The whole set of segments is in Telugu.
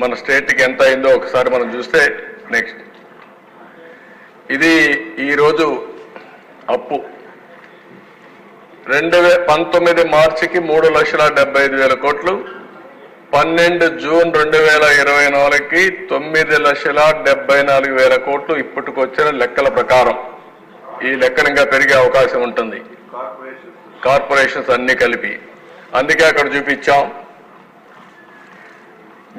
మన స్టేట్కి ఎంత అయిందో ఒకసారి మనం చూస్తే నెక్స్ట్ ఇది ఈరోజు అప్పు 2019 మార్చికి 3,75,000 కోట్లు, 12 జూన్ 2024కి 9,74,000 కోట్లు ఇప్పటికొచ్చిన లెక్కల ప్రకారం. ఈ లెక్కలు ఇంకా పెరిగే అవకాశం ఉంటుంది కార్పొరేషన్స్ అన్ని కలిపి. అందుకే అక్కడ చూపించాం.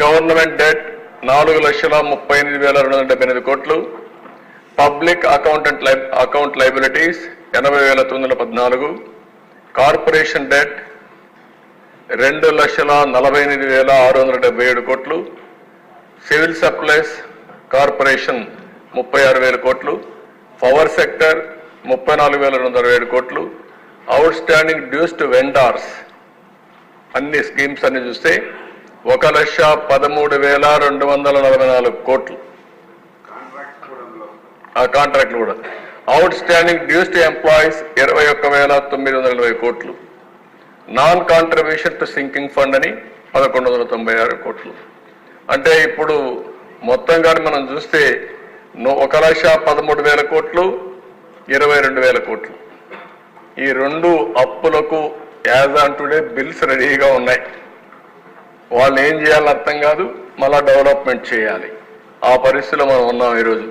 గవర్నమెంట్ డెట్ 4,38,278 కోట్లు, public account liabilities 80,914, corporation debt 2,48,677 కోట్లు, సివిల్ సప్లైస్ కార్పొరేషన్ 36,000 కోట్లు, పవర్ సెక్టర్ 34,267 కోట్లు, outstanding dues to vendors అన్ని స్కీమ్స్ అన్ని చూస్తే 1,13,244 కోట్లు. ఆ కాంట్రాక్ట్లు కూడా. Outstanding dues to employees 21,920 కోట్లు, non contribution to sinking fund అని 1,196 కోట్లు. అంటే ఇప్పుడు మొత్తంగా మనం చూస్తే 1,13,000 కోట్లు, 22,000 కోట్లు. ఈ రెండు అప్పులకు యాజ్ ఆన్ టుడే బిల్స్ రెడీగా ఉన్నాయి. వాళ్ళు ఏం చేయాలని అర్థం కాదు, మళ్ళా డెవలప్మెంట్ చేయాలి. ఆ పరిస్థితిలో మనం ఉన్నాం ఈరోజు.